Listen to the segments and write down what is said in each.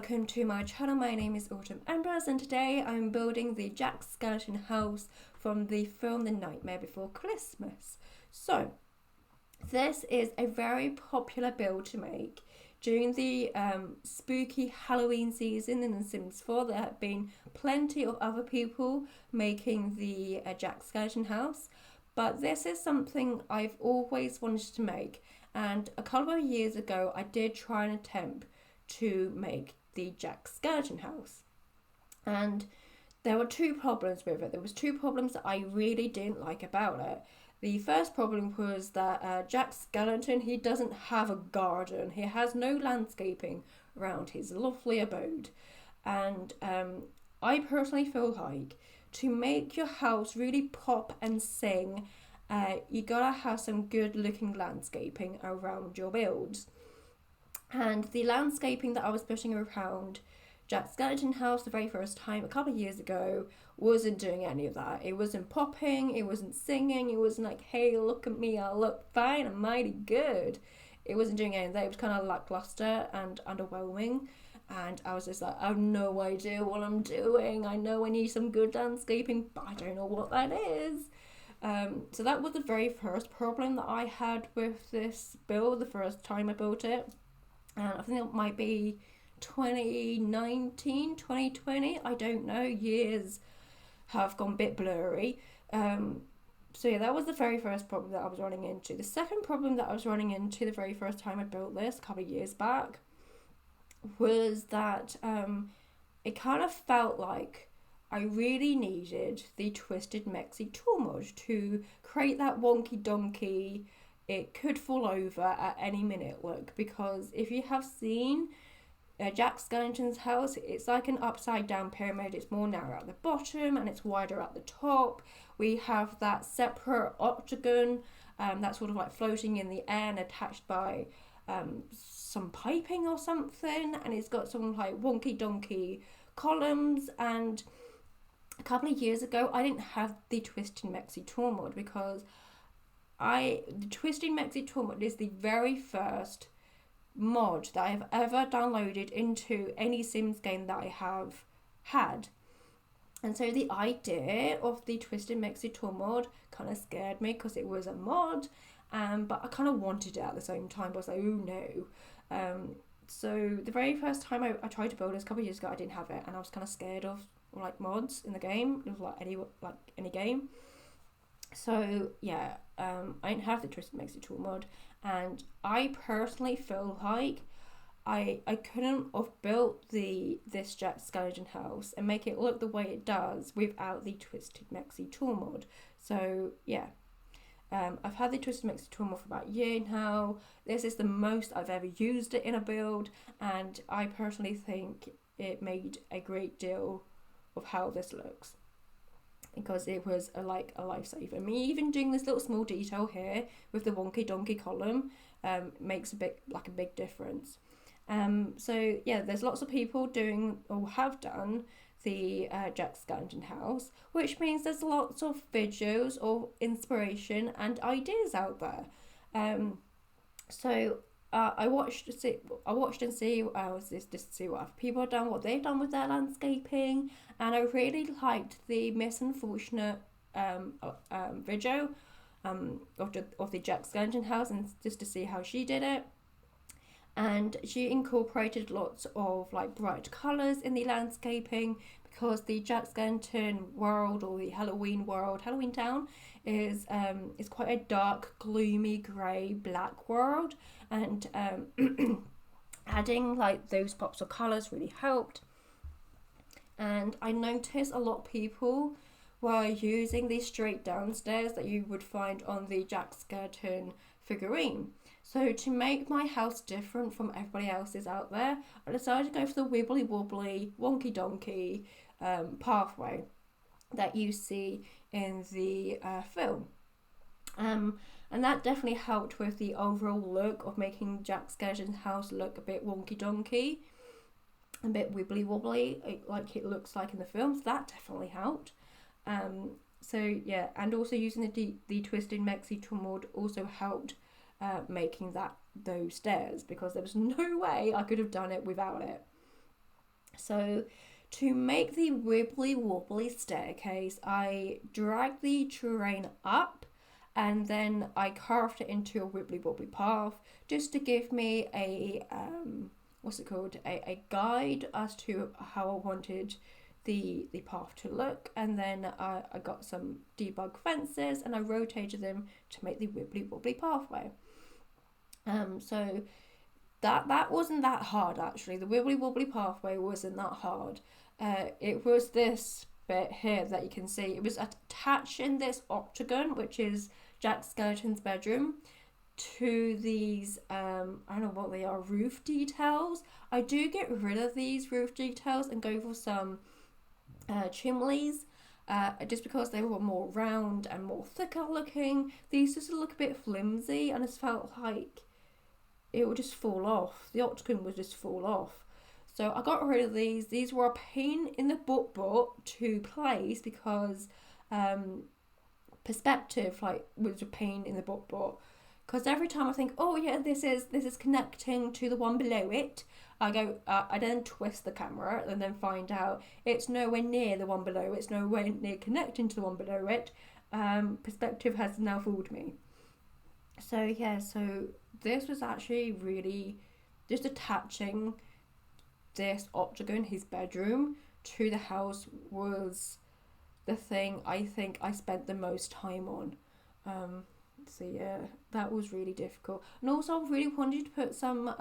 welcome to my channel. My name is Autumn Embers and today I'm building the Jack Skellington house from the film The Nightmare Before Christmas. So this is a very popular build to make during the spooky Halloween season in The Sims 4. There have been plenty of other people making the Jack Skellington house, but this is something I've always wanted to make, and a couple of years ago I did try an attempt to make the Jack Skellington house, and there were two problems with it. There was two problems that I really didn't like about it. The first problem was that Jack Skellington, he doesn't have a garden. He has no landscaping around his lovely abode, and I personally feel like to make your house really pop and sing, you gotta have some good looking landscaping around your builds. And the landscaping that I was putting around Jack Skellington house the very first time a couple of years ago wasn't doing any of that. It wasn't popping, it wasn't singing, it wasn't like, hey, look at me, I look fine, I'm mighty good. It wasn't doing any of that. It was kind of lackluster and underwhelming, and I was just like, I have no idea what I'm doing. I know I need some good landscaping, but I don't know what that is. So that was the very first problem that I had with this build the first time I built it. And I think it might be 2019, 2020, I don't know, years have gone a bit blurry. So yeah, that was the very first problem that I was running into. The second problem that I was running into the very first time I built this a couple of years back was that it kind of felt like I really needed the Twisted Mexi tool mod to create that wonky donkey, it could fall over at any minute look, because if you have seen Jack Skellington's house, it's like an upside down pyramid. It's more narrow at the bottom and it's wider at the top. We have that separate octagon that's sort of like floating in the air and attached by some piping or something, and it's got some like wonky donkey columns. And a couple of years ago I didn't have the Twisted Mexi tool mod, because the Twisted Mexi tool mod is the very first mod that I have ever downloaded into any Sims game that I have had. And so the idea of the Twisted Mexi tool mod kind of scared me, because it was a mod, but I kind of wanted it at the same time. But I was like, oh no. So the very first time I tried to build this a couple of years ago, I didn't have it, and I was kind of scared of like mods in the game. It was like any game. So yeah, I didn't have the Twisted Mexi tool mod, and I personally feel like I couldn't have built this Jack Skellington house and make it look the way it does without the Twisted Mexi tool mod. So yeah, I've had the Twisted Mexi tool mod for about a year now. This is the most I've ever used it in a build, and I personally think it made a great deal of how this looks, because it was a lifesaver. Me even doing this little small detail here with the wonky donkey column makes a big difference. So yeah, there's lots of people doing or have done the Jack Skellington house, which means there's lots of videos of inspiration and ideas out there. So I watched and see just to see what other people have done, what they've done with their landscaping, and I really liked the Miss Unfortunate video of the Jack Skellington house, and just to see how she did it. And she incorporated lots of like bright colours in the landscaping, because the Jack Skellington world, or the Halloween world, Halloween Town, is quite a dark, gloomy, grey, black world, and adding like those pops of colours really helped. And I noticed a lot of people were using the straight down stairs that you would find on the Jack Skellington figurine. So to make my house different from everybody else's out there, I decided to go for the wibbly wobbly, wonky donkey pathway that you see in the film. And that definitely helped with the overall look of making Jack Skellington's house look a bit wonky donkey, a bit wibbly wobbly, like it looks like in the film. So that definitely helped. So yeah, and also using the Twisted Mexi tool mod also helped making those stairs, because there was no way I could have done it without it. So to make the wibbly wobbly staircase, I dragged the terrain up and then I carved it into a wibbly wobbly path just to give me a a guide as to how I wanted the path to look. And then I got some debug fences and I rotated them to make the wibbly wobbly pathway. So that wasn't that hard actually. The wibbly wobbly pathway wasn't that hard. It was this bit here that you can see. It was attached in this octagon, which is Jack Skellington's bedroom, to these I don't know what they are, roof details. I do get rid of these roof details and go for some chimneys, just because they were more round and more thicker looking. These just look a bit flimsy and it felt like it would just fall off. The octagon would just fall off. So I got rid of these. These were a pain in the butt to place because perspective was a pain in the butt. Because every time I think, oh yeah, this is connecting to the one below it, I then twist the camera and then find out it's nowhere near the one below. It's nowhere near connecting to the one below it. Perspective has now fooled me. So yeah, so this was actually really just attaching this octagon, his bedroom, to the house was the thing I think I spent the most time on. So yeah, that was really difficult. And also I really wanted to put some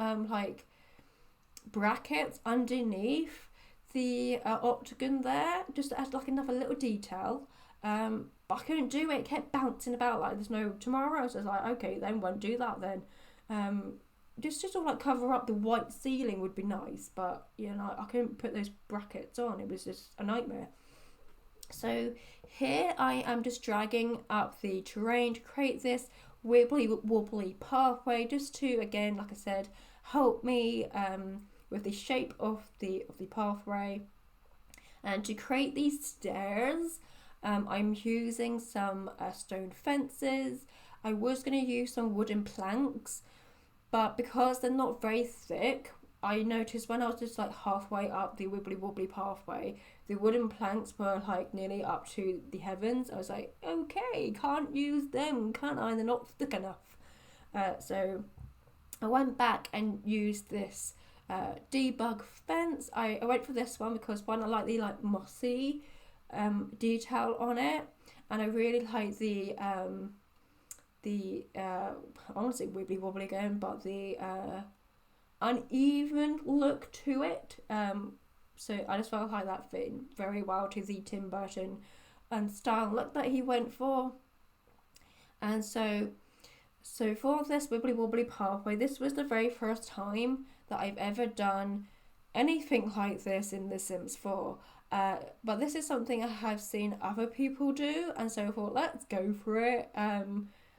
brackets underneath the octagon there, just to add like another little detail. But I couldn't do it. It kept bouncing about like there's no tomorrow. So I was like, okay, then won't do that then. Just to like cover up the white ceiling would be nice, but I couldn't put those brackets on. It was just a nightmare. So here I am just dragging up the terrain to create this wibbly wobbly pathway, just to, again, like I said, help me with the shape of the pathway. And to create these stairs, I'm using some stone fences. I was going to use some wooden planks, but because they're not very thick, I noticed when I was just like halfway up the wibbly wobbly pathway, the wooden planks were like nearly up to the heavens. I was like, okay, can't use them, can I? They're not thick enough. So I went back and used this debug fence. I went for this one because one, I like the mossy detail on it, and I really like the I want to say wibbly wobbly again, but the uneven look to it. So I just felt like that fit very well to the Tim Burton and style look that he went for. And so for this wibbly wobbly pathway, this was the very first time that I've ever done anything like this in The Sims 4. But this is something I have seen other people do, and so I thought, let's go for it.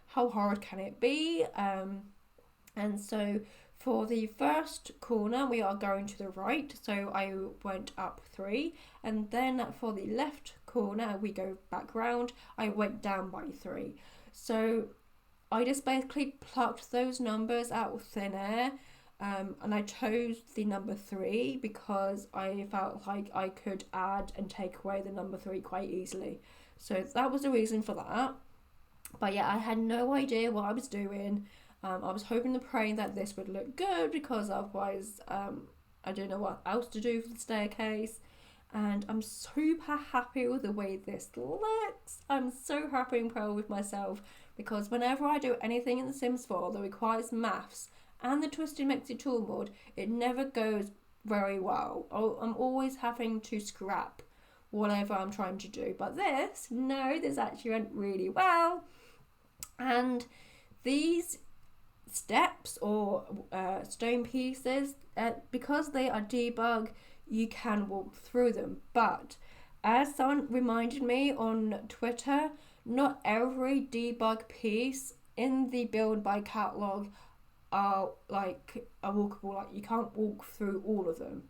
How hard can it be? And so for the first corner, we are going to the right, so I went up 3, and then for the left corner, we go back round, I went down by 3. So I just basically plucked those numbers out of thin air, and I chose the number 3 because I felt like I could add and take away the number 3 quite easily. So that was the reason for that. But yeah, I had no idea what I was doing. I was hoping and praying that this would look good, because otherwise I don't know what else to do for the staircase. And I'm super happy with the way this looks. I'm so happy and proud with myself, because whenever I do anything in The Sims 4 that requires maths and the Twisted Mixie tool mod, it never goes very well. I'm always having to scrap whatever I'm trying to do. But this actually went really well. And these steps or stone pieces, because they are debug, you can walk through them. But as someone reminded me on Twitter, not every debug piece in the build by catalog are walkable. Like, you can't walk through all of them.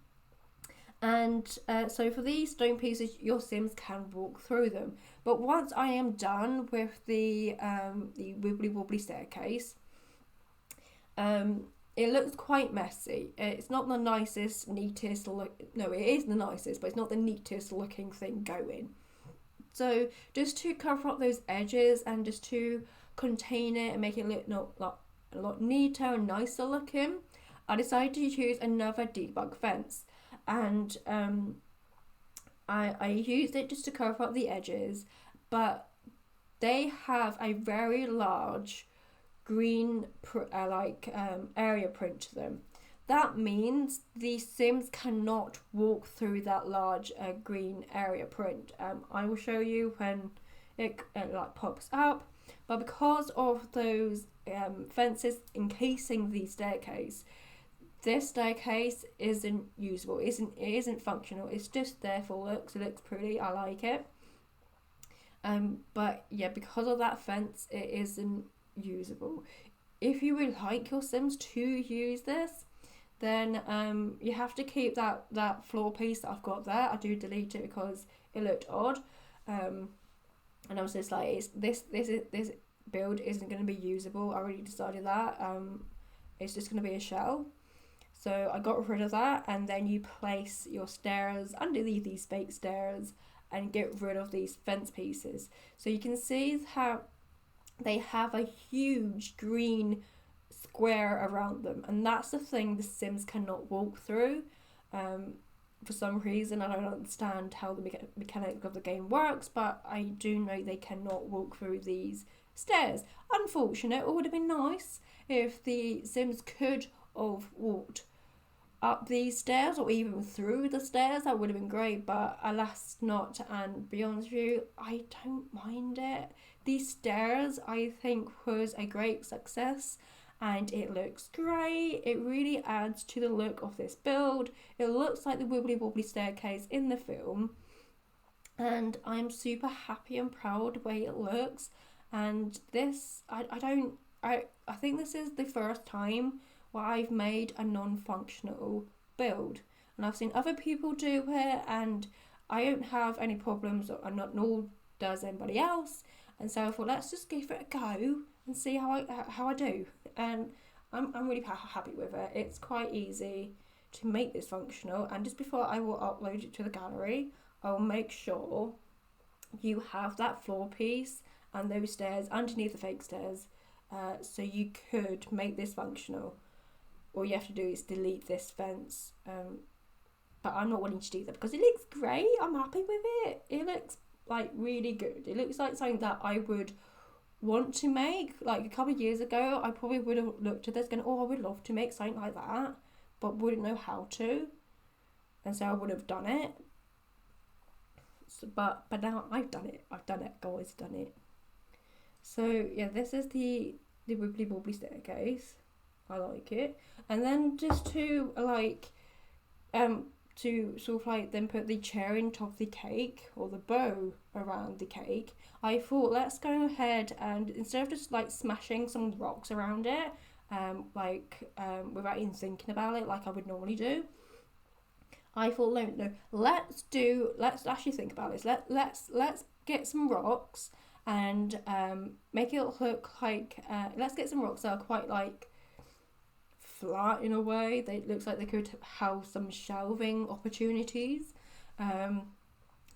And so for these stone pieces, your Sims can walk through them. But once I am done with the wibbly wobbly staircase, it looks quite messy. It's not the nicest, neatest look. No, it is the nicest, but it's not the neatest looking thing going. So just to cover up those edges and just to contain it and make it look not like a lot neater and nicer looking, I decided to use another debug fence, and I used it just to cover up the edges, but they have a very large green area print to them. That means the Sims cannot walk through that large green area print. I will show you when it like pops up. But because of those fences encasing the staircase, this staircase isn't usable. It isn't functional. It's just there for looks. It looks pretty. I like it. But yeah, because of that fence, it isn't usable. If you would like your Sims to use this, then you have to keep that floor piece that I've got there. I do delete it because it looked odd, and I was just like, this build isn't going to be usable. I already decided that. It's just going to be a shell. So I got rid of that, and then you place your stairs underneath these fake stairs and get rid of these fence pieces. So you can see how they have a huge green square around them, and that's the thing the Sims cannot walk through. For some reason, I don't understand how the mechanic of the game works, but I do know they cannot walk through these stairs. Unfortunate. It would have been nice if the Sims could have walked up these stairs or even through the stairs. That would have been great, but alas not. And to be honest with you, I don't mind it. These stairs, I think, was a great success, and it looks great. It really adds to the look of this build. It looks like the wibbly wobbly staircase in the film, and I'm super happy and proud the way it looks. And this, I think this is the first time where I've made a non-functional build, and I've seen other people do it, and I don't have any problems, nor does anybody else. And so I thought, let's just give it a go and see how I do. And I'm really happy with it. It's quite easy to make this functional. And just before I will upload it to the gallery, I'll make sure you have that floor piece and those stairs underneath the fake stairs, so you could make this functional. All you have to do is delete this fence. But I'm not wanting to do that because it looks great. I'm happy with it. It looks like really good. It looks like something that I would want to make. Like a couple of years ago, I probably would have looked at this going, oh, I would love to make something like that, but wouldn't know how to, and so I would have done it. So, but now I've done it. Guys, done it. So yeah, this is the wibbly wobbly staircase. I like it. And then just to to sort of like then put the cherry on top of the cake, or the bow around the cake, I thought, let's go ahead and instead of just like smashing some rocks around it, without even thinking about it like I would normally do, I thought, no, let's actually think about this. Let's get some rocks and make it look like let's get some rocks that are quite like flat in a way. Looks like they could house some shelving opportunities.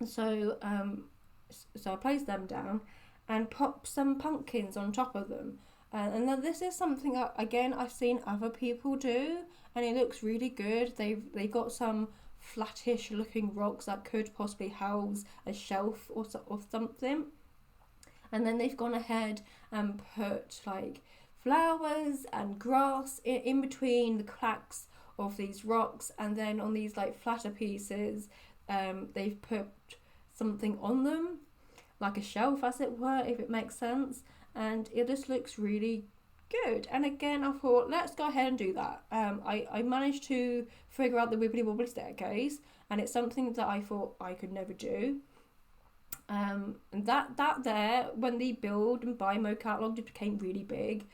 So I placed them down and pop some pumpkins on top of them. And then this is something that, again, I've seen other people do, and it looks really good. They've got some flattish looking rocks that could possibly house a shelf or something. And then they've gone ahead and put like flowers and grass in between the cracks of these rocks, and then on these like flatter pieces they've put something on them, like a shelf as it were, if it makes sense, and it just looks really good. And again, I thought, let's go ahead and do that. I managed to figure out the wibbly wobbly staircase, and it's something that I thought I could never do. And that there, when the build and buy mode catalog became really big,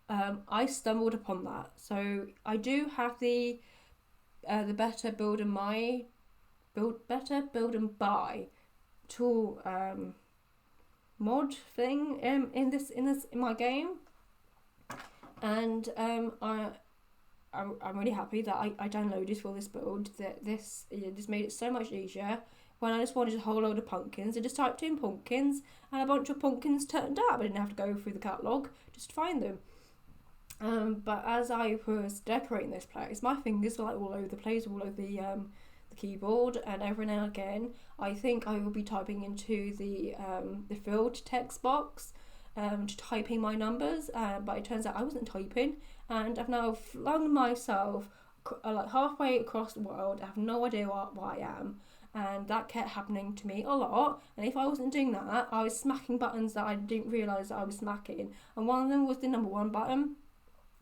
I stumbled upon that. So I do have the better build and buy tool mod thing in my game, and I'm really happy that I downloaded for this build. That this just made it so much easier. When I just wanted a whole load of pumpkins, I just typed in pumpkins and a bunch of pumpkins turned up. I didn't have to go through the catalogue just to find them. But as I was decorating this place, my fingers were like all over the place, all over the keyboard, and every now and again I think I will be typing into the field text box to type in my numbers, but it turns out I wasn't typing, and I've now flung myself like halfway across the world. I have no idea what I am, and that kept happening to me a lot. And if I wasn't doing that, I was smacking buttons that I didn't realise that I was smacking, and one of them was the number 1 button,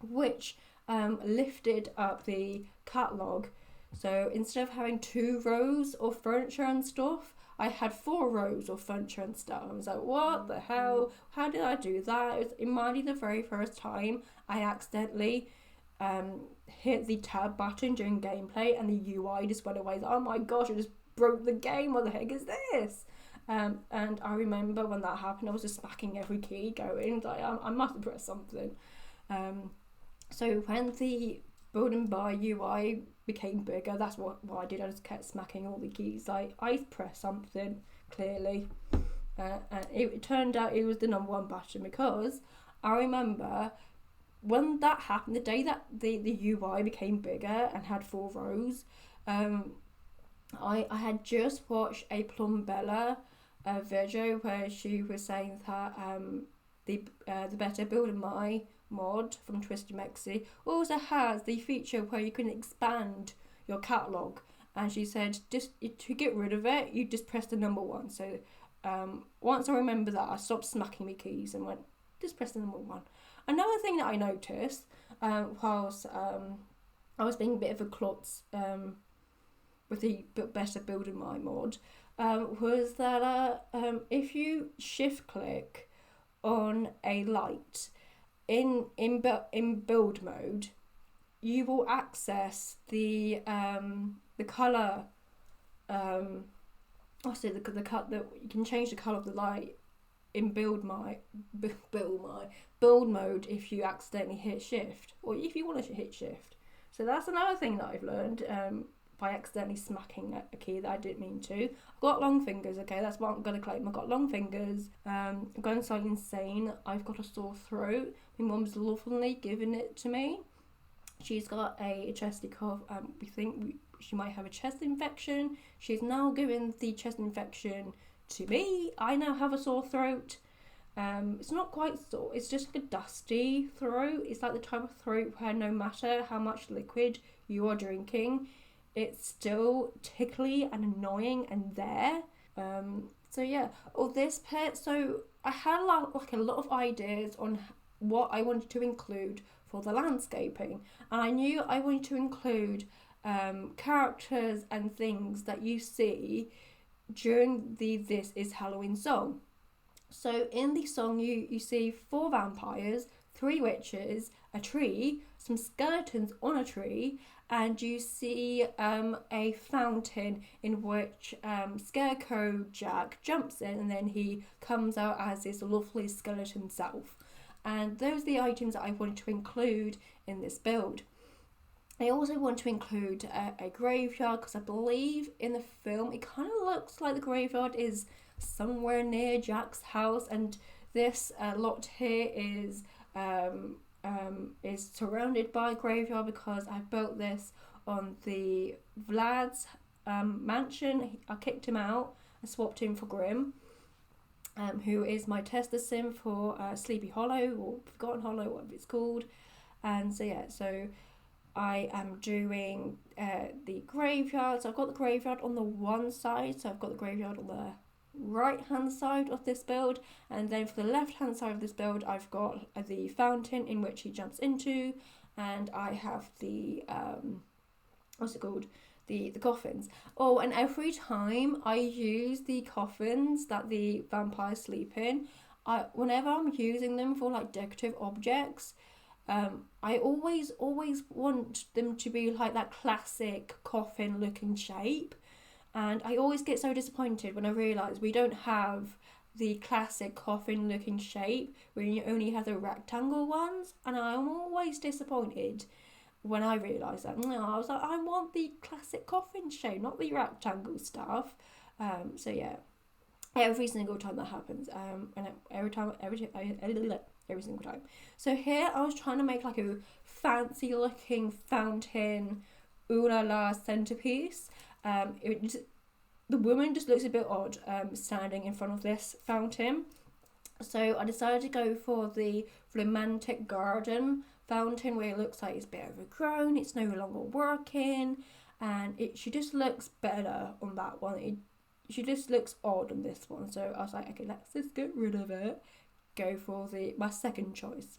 which lifted up the catalogue. So instead of having 2 rows of furniture and stuff, I had 4 rows of furniture and stuff. I was like, what the hell? How did I do that? It might be the very first time I accidentally hit the tab button during gameplay and the UI just went away. Oh my gosh, I just broke the game. What the heck is this? And I remember when that happened, I was just smacking every key going, like, I must have pressed something. So when the build and buy UI became bigger, that's what I did. I just kept smacking all the keys. Like, I pressed something, clearly. And it turned out it was the number 1 button, because I remember when that happened, the day that the UI became bigger and had 4 rows, I had just watched a Plumbella video where she was saying that the Better Build and My mod from Twisted Mexi also has the feature where you can expand your catalogue, and she said just to get rid of it, you just press the number 1. So once I remember that, I stopped smacking my keys and went, just press the number 1. Another thing that I noticed whilst I was being a bit of a klutz with the Better Build and My mod was that if you shift click on a light in build mode, you will access the color. Also the cut that you can change the color of the light in build mode if you accidentally hit shift, or if you want to hit shift. So that's another thing that I've learned by accidentally smacking a key that I didn't mean to. I've got long fingers, okay, that's what I'm going to claim. I've got long fingers. I'm going slightly insane. I've got a sore throat. My mum's lovingly given it to me. She's got a chesty cough. We think she might have a chest infection. She's now given the chest infection to me. I now have a sore throat. It's not quite sore, it's just like a dusty throat. It's like the type of throat where no matter how much liquid you are drinking, it's still tickly and annoying and there. So yeah, so I had a lot of ideas on what I wanted to include for the landscaping, and I knew I wanted to include characters and things that you see during the This Is Halloween song. So in the song you see 4 vampires, 3 witches, a tree, some skeletons on a tree, and you see a fountain in which Scarecrow Jack jumps in, and then he comes out as his lovely skeleton self. And those are the items that I wanted to include in this build. I also want to include a graveyard, because I believe in the film it kind of looks like the graveyard is somewhere near Jack's house, and this lot here is surrounded by a graveyard because I built this on the Vlad's mansion. I kicked him out. I swapped him for Grim, who is my tester sim for Sleepy Hollow or Forgotten Hollow, whatever it's called. And so yeah, so I am doing the graveyard. So I've got the graveyard on the one side, so I've got the graveyard on the right hand side of this build, and then for the left hand side of this build I've got the fountain in which he jumps into, and I have the what's it called, the coffins. Oh, and every time I use the coffins that the vampires sleep in, whenever I'm using them for like decorative objects, I always want them to be like that classic coffin looking shape. And I always get so disappointed when I realise we don't have the classic coffin looking shape, when you only have the rectangle ones, and I'm always disappointed. when I realised that, no, I was like, I want the classic coffin shape, not the rectangle stuff. So yeah, every single time that happens, and every single time. So here I was trying to make like a fancy looking fountain, ooh la la centerpiece. The woman just looks a bit odd, standing in front of this fountain. So I decided to go for the romantic garden fountain, where it looks like it's a bit overgrown, it's no longer working, and she just looks better on that one. She just looks odd on this one. So I was like, okay, let's just get rid of it. Go for my second choice.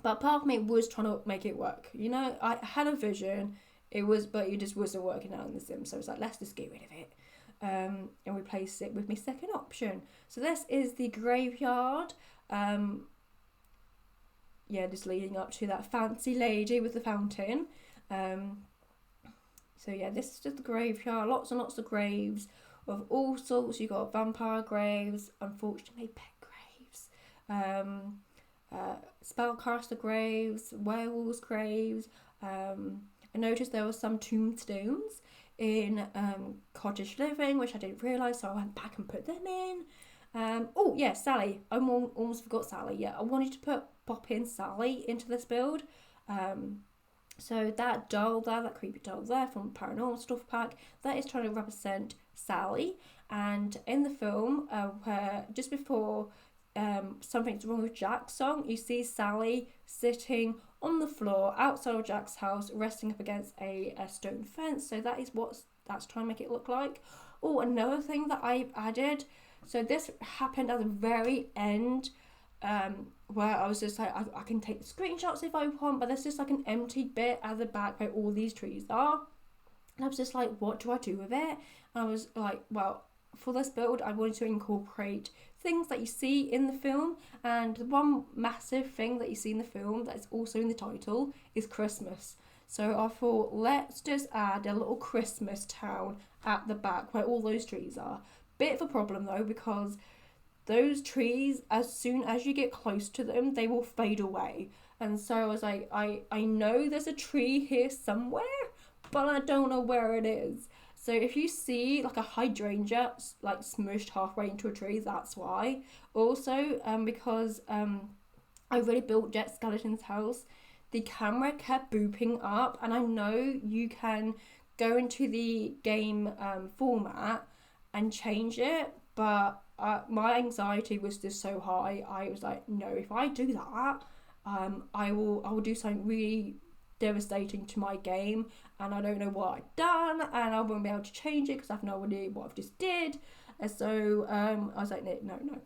But part of me was trying to make it work. You know, I had a vision, but it just wasn't working out in The Sims. So I was like, let's just get rid of it. And replace it with my second option. So this is the graveyard. Just leading up to that fancy lady with the fountain. So yeah, this is just the graveyard. Lots and lots of graves of all sorts. You got vampire graves, unfortunately pet graves, spellcaster graves, werewolves graves. I noticed there were some tombstones in cottage living, which I didn't realise, so I went back and put them in. Sally. I almost forgot Sally. Yeah, I wanted to pop in Sally into this build. So that doll there, that creepy doll there from Paranormal Stuff Pack, that is trying to represent Sally. And in the film, where just before Something's Wrong with Jack's song, you see Sally sitting on the floor outside of Jack's house, resting up against a stone fence. So that is what that's trying to make it look like. Oh, another thing that I've added. So this happened at the very end, where I was just like, I can take the screenshots if I want, but there's just like an empty bit at the back where all these trees are. And I was just like, what do I do with it? And I was like, well, for this build, I wanted to incorporate things that you see in the film, and the one massive thing that you see in the film that is also in the title is Christmas. So I thought, let's just add a little Christmas town at the back where all those trees are. Bit of a problem though, because those trees, as soon as you get close to them, they will fade away. And so I was like, I know there's a tree here somewhere, but I don't know where it is. So if you see like a hydrangea like smushed halfway into a tree, that's why. Also, because I really built Jet Skellington's house, the camera kept booping up, and I know you can go into the game format and change it, but my anxiety was just so high. I was like, no, if I do that, I will do something really devastating to my game, and I don't know what I've done, and I won't be able to change it because I have no idea what I've just did. And so I was like, no,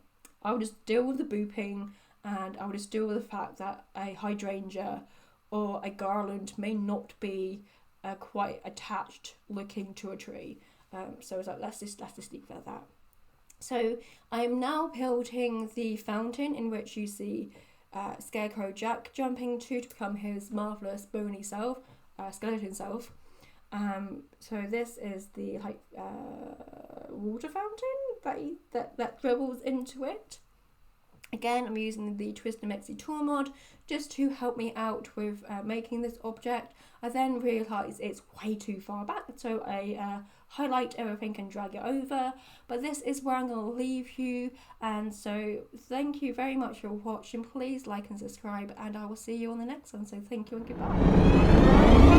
I'll just deal with the booping, and I'll just deal with the fact that a hydrangea or a garland may not be quite attached looking to a tree. So I was like, let's just leave it at that. So I am now building the fountain in which you see Scarecrow Jack jumping to become his marvellous bony self, skeleton self. So this is the water fountain that dribbles into it. Again, I'm using the Twist and Mixie tool mod just to help me out with making this object. I then realised it's way too far back, so I highlight everything and drag it over. But this is where I'm going to leave you, and so thank you very much for watching. Please like and subscribe, and I will see you on the next one. So thank you and goodbye.